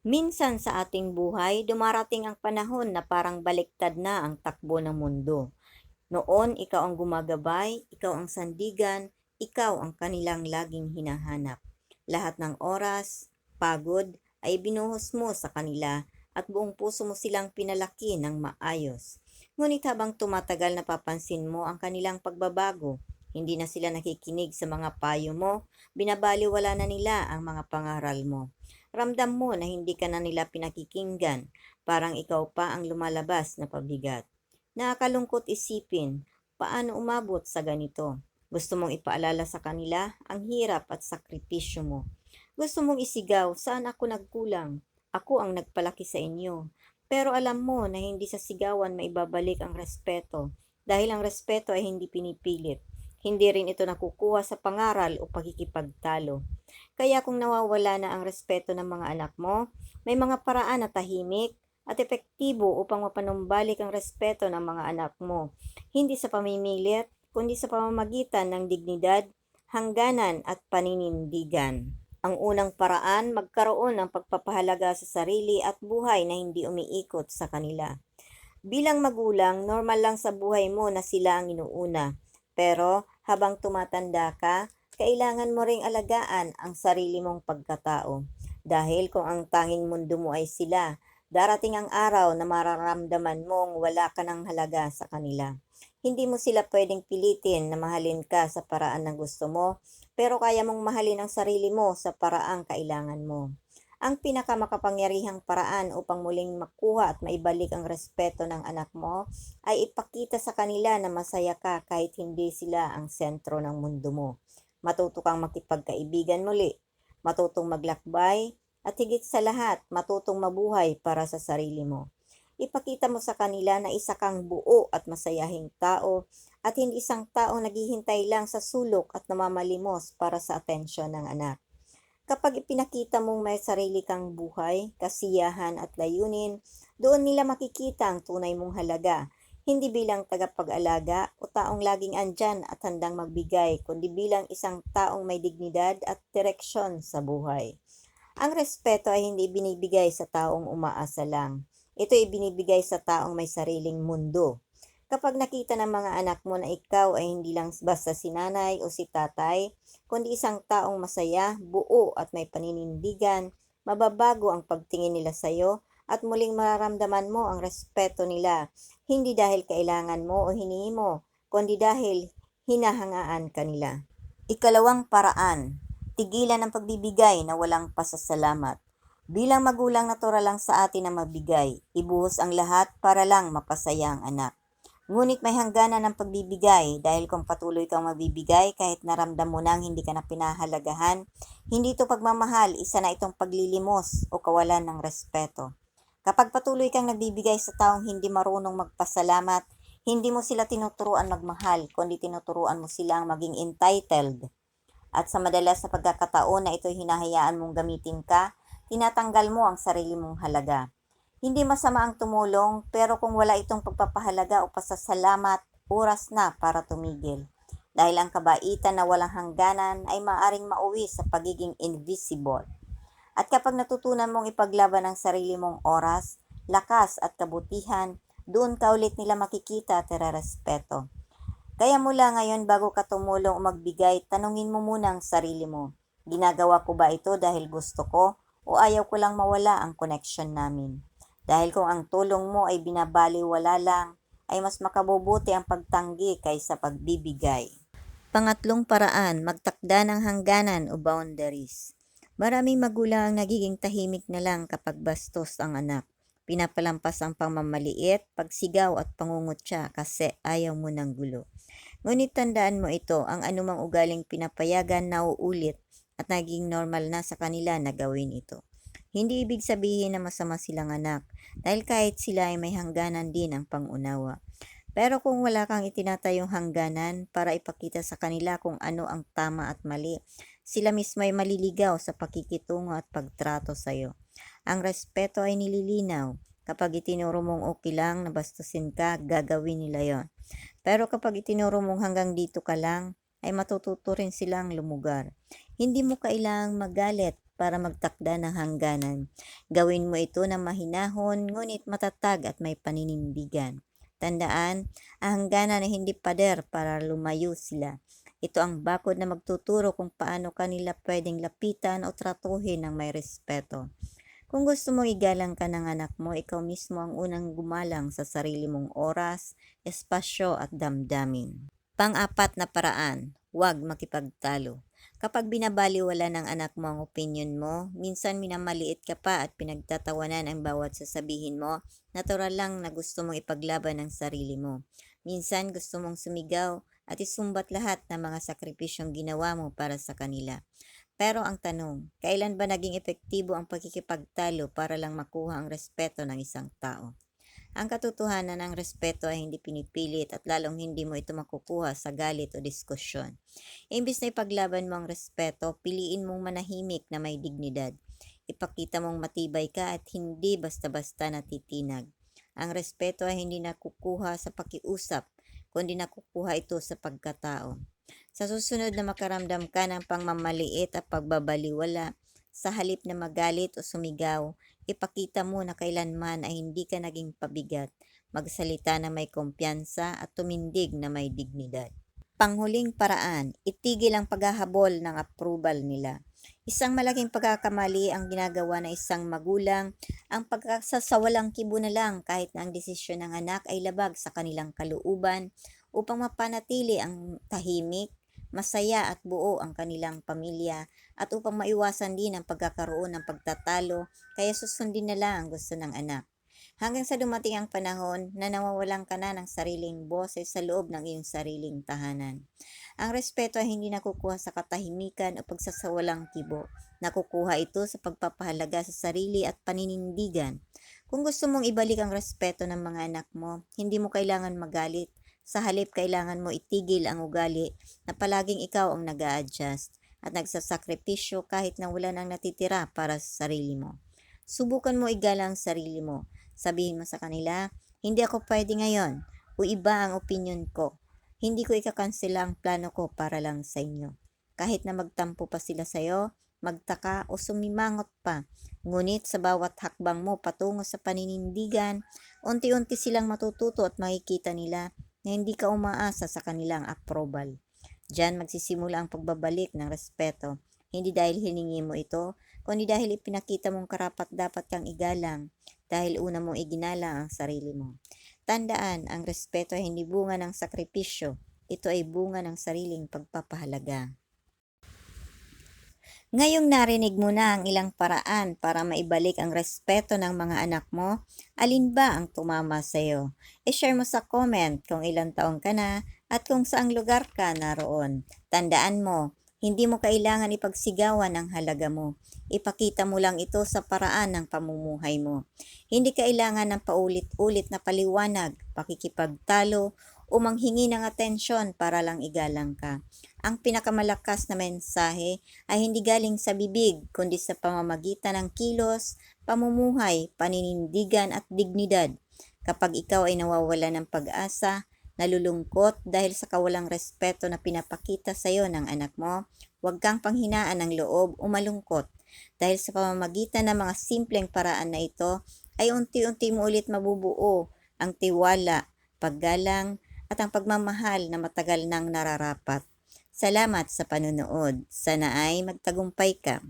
Minsan sa ating buhay, dumarating ang panahon na parang baliktad na ang takbo ng mundo. Noon, ikaw ang gumagabay, ikaw ang sandigan, ikaw ang kanilang laging hinahanap. Lahat ng oras, pagod, ay binuhos mo sa kanila at buong puso mo silang pinalaki ng maayos. Ngunit habang tumatagal napapansin mo ang kanilang pagbabago, hindi na sila nakikinig sa mga payo mo, binabaliwala na nila ang mga pangaral mo. Ramdam mo na hindi ka na nila pinakikinggan, parang ikaw pa ang lumalabas na pabigat. Nakakalungkot isipin, paano umabot sa ganito? Gusto mong ipaalala sa kanila ang hirap at sakripisyo mo. Gusto mong isigaw, saan ako nagkulang? Ako ang nagpalaki sa inyo. Pero alam mo na hindi sa sigawan maibabalik ang respeto dahil ang respeto ay hindi pinipilit. Hindi rin ito nakukuha sa pangaral o pagkikipagtalo. Kaya kung nawawala na ang respeto ng mga anak mo, may mga paraan na tahimik at epektibo upang mapanumbalik ang respeto ng mga anak mo. Hindi sa pamimilit, kundi sa pamamagitan ng dignidad, hangganan at paninindigan. Ang unang paraan, magkaroon ng pagpapahalaga sa sarili at buhay na hindi umiikot sa kanila. Bilang magulang, normal lang sa buhay mo na sila ang inuuna. Pero habang tumatanda ka, kailangan mo ring alagaan ang sarili mong pagkatao. Dahil kung ang tanging mundo mo ay sila, darating ang araw na mararamdaman mong wala ka ng halaga sa kanila. Hindi mo sila pwedeng pilitin na mahalin ka sa paraan na gusto mo, pero kaya mong mahalin ang sarili mo sa paraang kailangan mo. Ang pinakamakapangyarihang paraan upang muling makuha at maibalik ang respeto ng anak mo ay ipakita sa kanila na masaya ka kahit hindi sila ang sentro ng mundo mo. Matuto kang makipagkaibigan muli, matutong maglakbay, at higit sa lahat, matutong mabuhay para sa sarili mo. Ipakita mo sa kanila na isa kang buo at masayahing tao at hindi isang taong naghihintay lang sa sulok at namamalimos para sa atensyon ng anak. Kapag ipinakita mong may sarili kang buhay, kasiyahan at layunin, doon nila makikita ang tunay mong halaga, hindi bilang tagapag-alaga o taong laging andyan at handang magbigay, kundi bilang isang taong may dignidad at direksyon sa buhay. Ang respeto ay hindi binibigay sa taong umaasa lang. Ito ay binibigay sa taong may sariling mundo. Kapag nakita ng mga anak mo na ikaw ay hindi lang basta si nanay o si tatay, kundi isang taong masaya, buo at may paninindigan, mababago ang pagtingin nila sa iyo at muling mararamdaman mo ang respeto nila, hindi dahil kailangan mo o hinihingi mo, kundi dahil hinahangaan kanila. Ikalawang paraan, tigilan ang pagbibigay na walang pasasalamat. Bilang magulang, natural lang sa atin na mabigay, ibuhos ang lahat para lang mapasaya ang anak. Ngunit may hangganan ng pagbibigay dahil kung patuloy kang mabibigay kahit naramdam mo nang hindi ka na pinahalagahan, hindi ito pagmamahal, isa na itong paglilimos o kawalan ng respeto. Kapag patuloy kang nagbibigay sa taong hindi marunong magpasalamat, hindi mo sila tinuturuan magmahal, kundi tinuturuan mo silang maging entitled. At sa madalas na pagkakataon na ito'y hinahayaan mong gamitin ka, tinatanggal mo ang sarili mong halaga. Hindi masama ang tumulong, pero kung wala itong pagpapahalaga o pasasalamat, oras na para tumigil. Dahil ang kabaitan na walang hangganan ay maaring mauwi sa pagiging invisible. At kapag natutunan mong ipaglaban ang sarili mong oras, lakas at kabutihan, doon ka ulit nila makikita at respeto. Kaya mula ngayon bago ka tumulong o magbigay, tanungin mo muna ang sarili mo. Ginagawa ko ba ito dahil gusto ko o ayaw ko lang mawala ang connection namin? Dahil kung ang tulong mo ay binabaliwala lang, ay mas makabubuti ang pagtanggi kaysa pagbibigay. Pangatlong paraan, magtakda ng hangganan o boundaries. Maraming magulang ang nagiging tahimik na lang kapag bastos ang anak. Pinapalampas ang pamamaliit, pagsigaw at pangungutya kasi ayaw mo ng gulo. Ngunit tandaan mo ito, ang anumang ugaling pinapayagan na uulit at naging normal na sa kanila na gawin ito. Hindi ibig sabihin na masama silang anak, dahil kahit sila ay may hangganan din ang pangunawa. Pero kung wala kang itinatayong hangganan para ipakita sa kanila kung ano ang tama at mali, sila mismo ay maliligaw sa pakikitungo at pagtrato sa iyo. Ang respeto ay nililinaw. Kapag itinuro mong okay lang na bastusin ka, gagawin nila yon. Pero kapag itinuro mong hanggang dito ka lang, ay matututo rin silang lumugar. Hindi mo kailangang magalit para magtakda ng hangganan. Gawin mo ito na mahinahon, ngunit matatag at may paninindigan. Tandaan, ang hangganan ay hindi pader para lumayo sila. Ito ang bakod na magtuturo kung paano kanila pwedeng lapitan o tratuhin ng may respeto. Kung gusto mong igalang ka ng anak mo, ikaw mismo ang unang gumalang sa sarili mong oras, espasyo at damdamin. Pang-apat na paraan, huwag makipagtalo. Kapag binabaliwala ng anak mo ang opinyon mo, minsan minamaliit ka pa at pinagtatawanan ang bawat sasabihin mo, natural lang na gusto mong ipaglaban ang sarili mo. Minsan gusto mong sumigaw at isumbat lahat ng mga sakripisyong ginawa mo para sa kanila. Pero ang tanong, kailan ba naging epektibo ang pagkikipagtalo para lang makuha ang respeto ng isang tao? Ang katotohanan ng respeto ay hindi pinipilit at lalong hindi mo ito makukuha sa galit o diskusyon. Imbis na ipaglaban mo ang respeto, piliin mong manahimik na may dignidad. Ipakita mong matibay ka at hindi basta-basta natitinag. Ang respeto ay hindi nakukuha sa pakiusap, kundi nakukuha ito sa pagkatao. Sa susunod na makaramdam ka ng pangmamaliit at pagbabaliwala, sa halip na magalit o sumigaw, ipakita mo na kailanman ay hindi ka naging pabigat, magsalita na may kumpiyansa at tumindig na may dignidad. Panghuling paraan, itigil ang paghahabol ng approval nila. Isang malaking pagkakamali ang ginagawa ng isang magulang, ang pagkasasawalang kibo na lang kahit na ang desisyon ng anak ay labag sa kanilang kalooban upang mapanatili ang tahimik, masaya at buo ang kanilang pamilya at upang maiwasan din ang pagkakaroon ng pagtatalo kaya susundin na lang ang gusto ng anak. Hanggang sa dumating ang panahon na nawawalan ka na ng sariling boses sa loob ng iyong sariling tahanan. Ang respeto ay hindi nakukuha sa katahimikan o pagsasawalang kibo. Nakukuha ito sa pagpapahalaga sa sarili at paninindigan. Kung gusto mong ibalik ang respeto ng mga anak mo, hindi mo kailangan magalit. Sa halip, kailangan mo itigil ang ugali na palaging ikaw ang nag-a-adjust at nagsasakripisyo kahit na wala nang natitira para sa sarili mo. Subukan mo igalang ang sarili mo. Sabihin mo sa kanila, hindi ako pwede ngayon o iba ang opinion ko. Hindi ko ikakansela ang plano ko para lang sa inyo. Kahit na magtampo pa sila sa'yo, magtaka o sumimangot pa. Ngunit sa bawat hakbang mo patungo sa paninindigan, unti-unti silang matututo at makikita nila na hindi ka umaasa sa kanilang approval. Diyan magsisimula ang pagbabalik ng respeto, hindi dahil hiningi mo ito, kundi dahil ipinakita mong karapat-dapat kang igalang, dahil una mong iginalang ang sarili mo. Tandaan, ang respeto ay hindi bunga ng sakripisyo, ito ay bunga ng sariling pagpapahalaga. Ngayong narinig mo na ang ilang paraan para maibalik ang respeto ng mga anak mo, alin ba ang tumama sa iyo? I-share mo sa comment kung ilang taong ka na at kung saang lugar ka naroon. Tandaan mo, hindi mo kailangan ipagsigawan ang halaga mo. Ipakita mo lang ito sa paraan ng pamumuhay mo. Hindi kailangan ng paulit-ulit na paliwanag, pakikipagtalo, o manghingi ng atensyon para lang igalang ka. Ang pinakamalakas na mensahe ay hindi galing sa bibig kundi sa pamamagitan ng kilos, pamumuhay, paninindigan at dignidad. Kapag ikaw ay nawawala ng pag-asa, nalulungkot dahil sa kawalang respeto na pinapakita sa iyo ng anak mo, huwag kang panghinaan ng loob o malungkot. Dahil sa pamamagitan ng mga simpleng paraan na ito, ay unti-unti mo ulit mabubuo ang tiwala, paggalang, at ang pagmamahal na matagal nang nararapat. Salamat sa panunood. Sana ay magtagumpay ka.